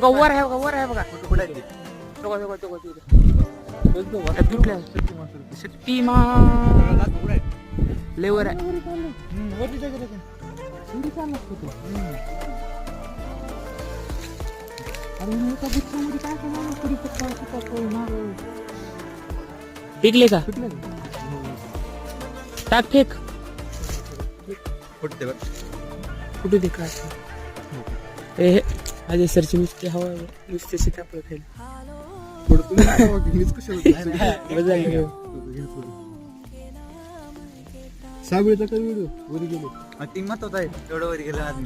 वर आहे वर आहे बघा शक्तिमान लेवर आहे पिकले का टाक फेक कुठे दे काय माझ्या सरची नुसते हवा नुसते सीताफळ खायला साबळीचा काय व्हिडिओ वर गेलो ती मत होत आहे तेवढं वर गेलं आदमी